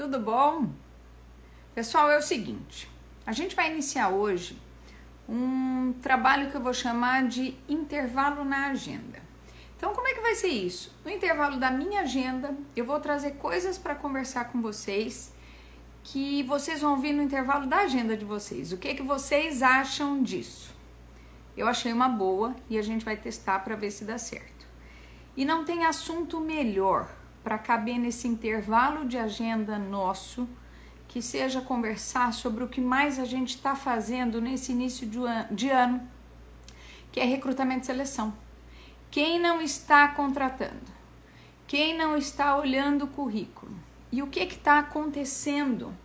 tudo bom? Pessoal, é o seguinte, a gente vai iniciar hoje um trabalho que eu vou chamar de intervalo na agenda. Então, como é que vai ser isso? No intervalo da minha agenda, eu vou trazer coisas para conversar com vocês que vocês vão ouvir no intervalo da agenda de vocês. O que vocês acham disso? Eu achei uma boa e a gente vai testar para ver se dá certo. E não tem assunto melhor para caber nesse intervalo de agenda nosso que seja conversar sobre o que mais a gente está fazendo nesse início de ano, que é recrutamento e seleção. Quem não está contratando? Quem não está olhando o currículo? E o que está acontecendo?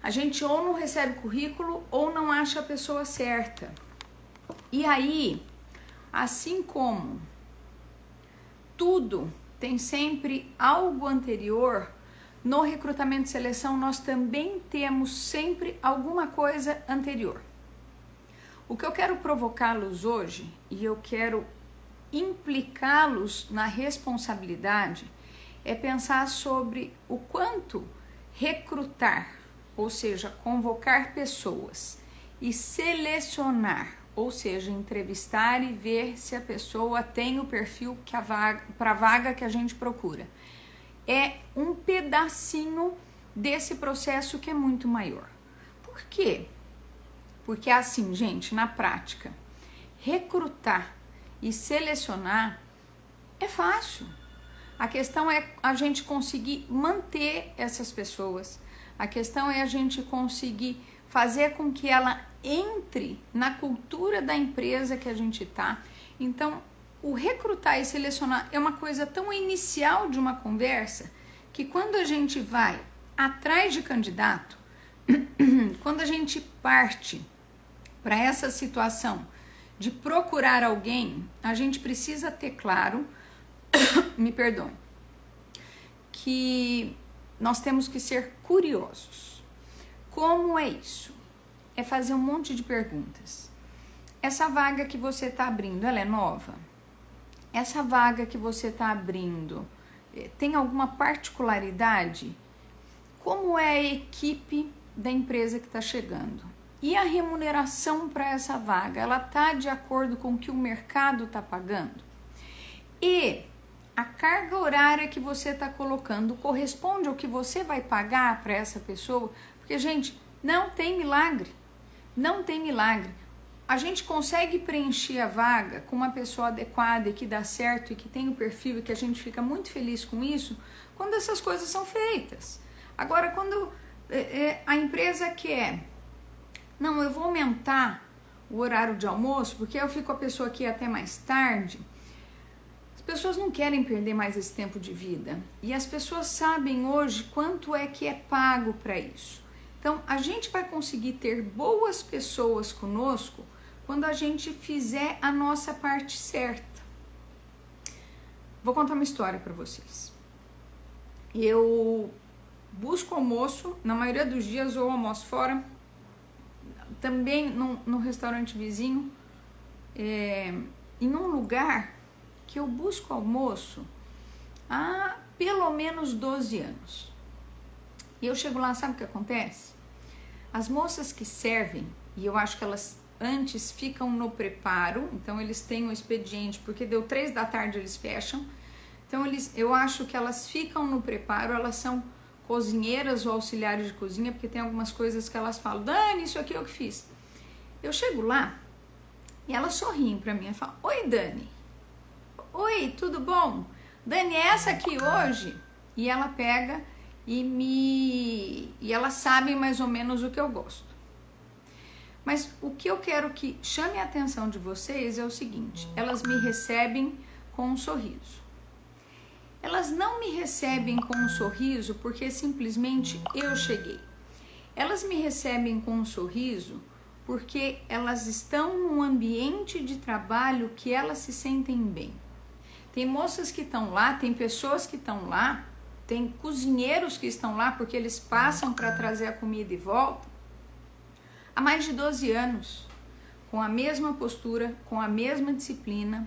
A gente ou não recebe currículo ou não acha a pessoa certa. E aí, assim como tudo tem sempre algo anterior, no recrutamento e seleção nós também temos sempre alguma coisa anterior. O que eu quero provocá-los hoje, e eu quero implicá-los na responsabilidade, é pensar sobre o quanto recrutar, ou seja, convocar pessoas e selecionar, ou seja, entrevistar e ver se a pessoa tem o perfil para a vaga que a gente procura. É um pedacinho desse processo que é muito maior. Por quê? Porque assim, gente, na prática, recrutar e selecionar é fácil. A questão é a gente conseguir manter essas pessoas. A questão é a gente conseguir fazer com que ela entre na cultura da empresa que a gente está. Então, o recrutar e selecionar é uma coisa tão inicial de uma conversa que quando a gente vai atrás de candidato, quando a gente parte para essa situação de procurar alguém, a gente precisa ter claro, me perdoe, que nós temos que ser curiosos. Como é isso? É fazer um monte de perguntas. Essa vaga que você está abrindo, ela é nova? Essa vaga que você está abrindo tem alguma particularidade? Como é a equipe da empresa que está chegando? E a remuneração para essa vaga, ela está de acordo com o que o mercado está pagando? E a carga horária que você está colocando corresponde ao que você vai pagar para essa pessoa? Porque, gente, não tem milagre. Não tem milagre. A gente consegue preencher a vaga com uma pessoa adequada e que dá certo e que tem o perfil e que a gente fica muito feliz com isso quando essas coisas são feitas. Agora, quando a empresa quer, não, eu vou aumentar o horário de almoço porque eu fico com a pessoa aqui até mais tarde. As pessoas não querem perder mais esse tempo de vida e as pessoas sabem hoje quanto é que é pago para isso. Então, a gente vai conseguir ter boas pessoas conosco quando a gente fizer a nossa parte certa. Vou contar uma história para vocês. Eu busco almoço, na maioria dos dias eu almoço fora, também num restaurante vizinho, em um lugar que eu busco almoço há pelo menos 12 anos. E eu chego lá, sabe o que acontece? As moças que servem, e eu acho que elas antes ficam no preparo, então eles têm um expediente, porque deu 3 da tarde eles fecham, então eu acho que elas ficam no preparo, elas são cozinheiras ou auxiliares de cozinha, porque tem algumas coisas que elas falam, Dani, isso aqui eu que fiz. Eu chego lá e elas sorriem pra mim, eu falo, oi Dani, oi, tudo bom? Dani, é essa aqui hoje? E ela pega e elas sabem mais ou menos o que eu gosto. Mas o que eu quero que chame a atenção de vocês é o seguinte, elas me recebem com um sorriso. Elas não me recebem com um sorriso porque simplesmente eu cheguei. Elas me recebem com um sorriso porque elas estão num ambiente de trabalho que elas se sentem bem. Tem moças que estão lá, tem pessoas que estão lá, tem cozinheiros que estão lá porque eles passam para trazer a comida e voltam há mais de 12 anos, com a mesma postura, com a mesma disciplina.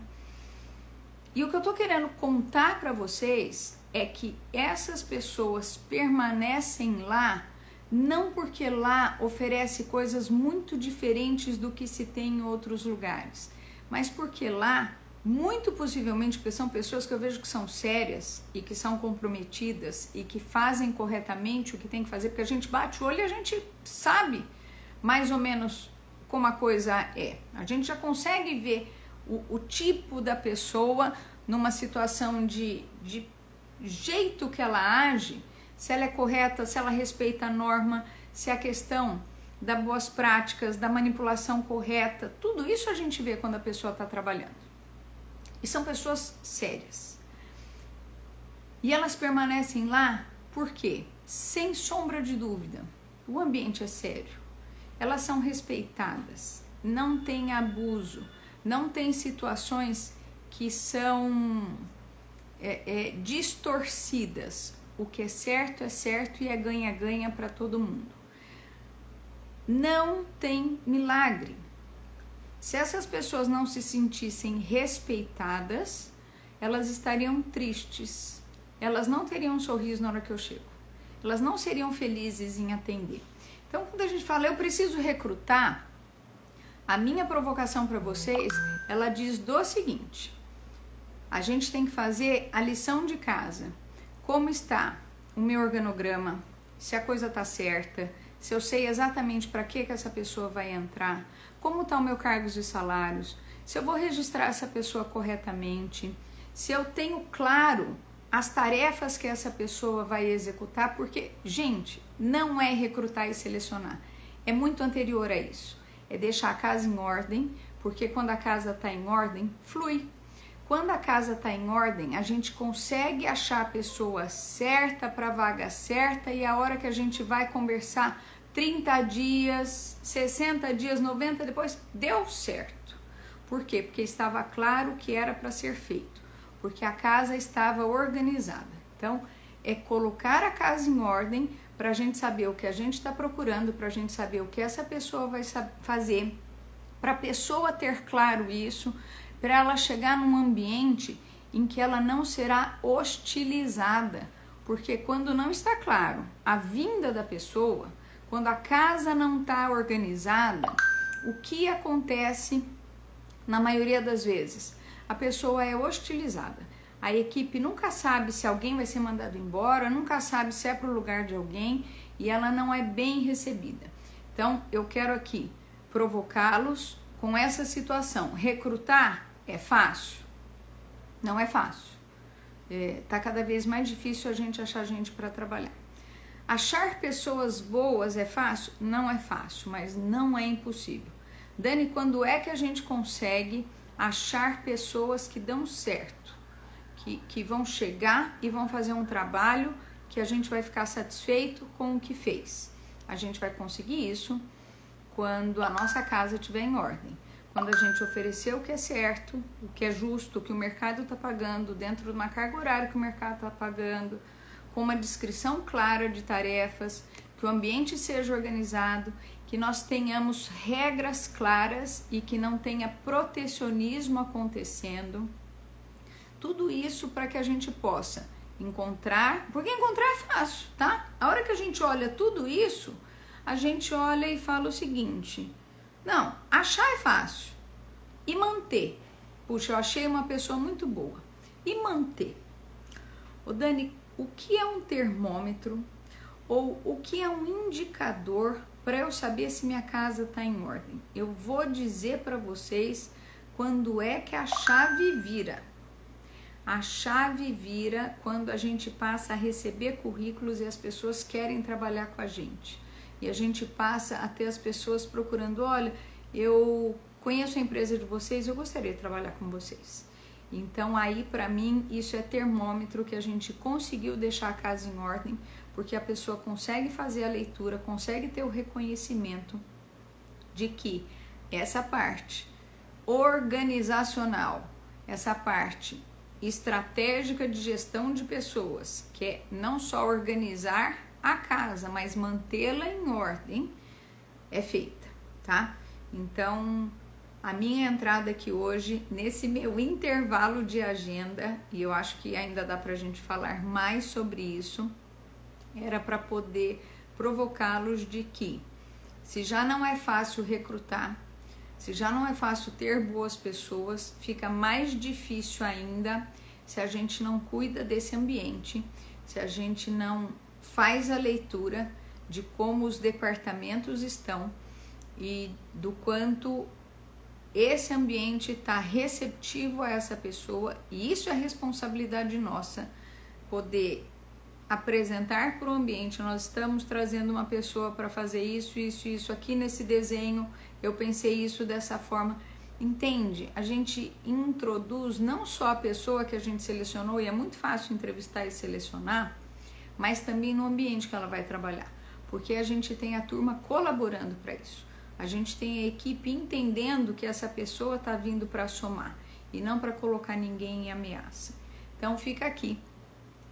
E o que eu tô querendo contar para vocês é que essas pessoas permanecem lá não porque lá oferece coisas muito diferentes do que se tem em outros lugares, mas porque lá, muito possivelmente, porque são pessoas que eu vejo que são sérias e que são comprometidas e que fazem corretamente o que tem que fazer, porque a gente bate o olho e a gente sabe mais ou menos como a coisa é. A gente já consegue ver o tipo da pessoa numa situação de jeito que ela age, se ela é correta, se ela respeita a norma, se a questão das boas práticas, da manipulação correta, tudo isso a gente vê quando a pessoa está trabalhando. E são pessoas sérias. E elas permanecem lá por quê? Sem sombra de dúvida, o ambiente é sério. Elas são respeitadas, não tem abuso, não tem situações que são distorcidas. O que é certo e é ganha-ganha para todo mundo. Não tem milagre. Se essas pessoas não se sentissem respeitadas, elas estariam tristes. Elas não teriam um sorriso na hora que eu chego. Elas não seriam felizes em atender. Então, quando a gente fala, eu preciso recrutar, a minha provocação para vocês, ela diz do seguinte: a gente tem que fazer a lição de casa. Como está o meu organograma, se a coisa está certa, se eu sei exatamente para que essa pessoa vai entrar, como está o meu cargos e salários, se eu vou registrar essa pessoa corretamente, se eu tenho claro as tarefas que essa pessoa vai executar, porque, gente, não é recrutar e selecionar, é muito anterior a isso, é deixar a casa em ordem, porque quando a casa está em ordem, flui. Quando a casa está em ordem, a gente consegue achar a pessoa certa para a vaga certa e a hora que a gente vai conversar 30 dias, 60 dias, 90 depois, deu certo. Por quê? Porque estava claro o que era para ser feito, porque a casa estava organizada. Então, é colocar a casa em ordem para a gente saber o que a gente está procurando, para a gente saber o que essa pessoa vai fazer, para a pessoa ter claro isso, para ela chegar num ambiente em que ela não será hostilizada, porque quando não está claro a vinda da pessoa, quando a casa não está organizada, o que acontece na maioria das vezes? A pessoa é hostilizada, a equipe nunca sabe se alguém vai ser mandado embora, nunca sabe se é para o lugar de alguém e ela não é bem recebida. Então, eu quero aqui provocá-los com essa situação. Recrutar é fácil? Não é fácil. Tá cada vez mais difícil a gente achar gente para trabalhar. Achar pessoas boas é fácil? Não é fácil, mas não é impossível. Dani, quando é que a gente consegue achar pessoas que dão certo? Que vão chegar e vão fazer um trabalho que a gente vai ficar satisfeito com o que fez. A gente vai conseguir isso quando a nossa casa estiver em ordem. Quando a gente oferecer o que é certo, o que é justo, o que o mercado está pagando, dentro de uma carga horária que o mercado está pagando, com uma descrição clara de tarefas, que o ambiente seja organizado, que nós tenhamos regras claras e que não tenha protecionismo acontecendo. Tudo isso para que a gente possa encontrar, porque encontrar é fácil, tá? A hora que a gente olha tudo isso, a gente olha e fala o seguinte: não, achar é fácil. E manter? Puxa, eu achei uma pessoa muito boa. E manter? Ô Dani, o que é um termômetro ou o que é um indicador para eu saber se minha casa está em ordem? Eu vou dizer para vocês quando é que a chave vira. A chave vira quando a gente passa a receber currículos e as pessoas querem trabalhar com a gente. E a gente passa a ter as pessoas procurando, olha, eu conheço a empresa de vocês, eu gostaria de trabalhar com vocês. Então aí para mim isso é termômetro que a gente conseguiu deixar a casa em ordem, porque a pessoa consegue fazer a leitura, consegue ter o reconhecimento de que essa parte organizacional, essa parte estratégica de gestão de pessoas, que é não só organizar a casa, mas mantê-la em ordem, é feita, tá? Então, a minha entrada aqui hoje, nesse meu intervalo de agenda, e eu acho que ainda dá pra gente falar mais sobre isso, era para poder provocá-los de que, se já não é fácil recrutar, se já não é fácil ter boas pessoas, fica mais difícil ainda se a gente não cuida desse ambiente, se a gente não faz a leitura de como os departamentos estão e do quanto esse ambiente está receptivo a essa pessoa, e isso é responsabilidade nossa, poder apresentar para o ambiente, nós estamos trazendo uma pessoa para fazer isso, aqui nesse desenho, eu pensei isso dessa forma, entende? A gente introduz não só a pessoa que a gente selecionou, e é muito fácil entrevistar e selecionar, mas também no ambiente que ela vai trabalhar, porque a gente tem a turma colaborando para isso. A gente tem a equipe entendendo que essa pessoa está vindo para somar e não para colocar ninguém em ameaça. Então fica aqui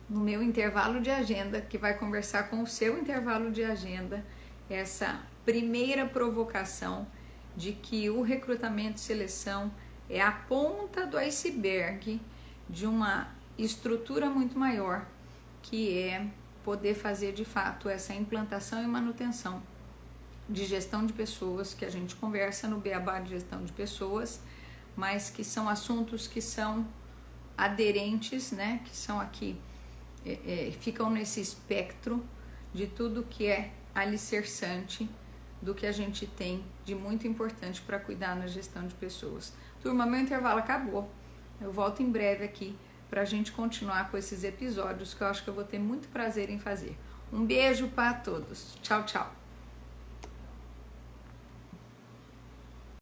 no meu intervalo de agenda, que vai conversar com o seu intervalo de agenda, essa primeira provocação de que o recrutamento e seleção é a ponta do iceberg de uma estrutura muito maior, que é poder fazer de fato essa implantação e manutenção de gestão de pessoas, que a gente conversa no Beabá de gestão de pessoas, mas que são assuntos que são aderentes, né, que são aqui, ficam nesse espectro de tudo que é alicerçante do que a gente tem de muito importante para cuidar na gestão de pessoas. Turma, meu intervalo acabou, eu volto em breve aqui para a gente continuar com esses episódios que eu acho que eu vou ter muito prazer em fazer. Um beijo para todos, tchau, tchau.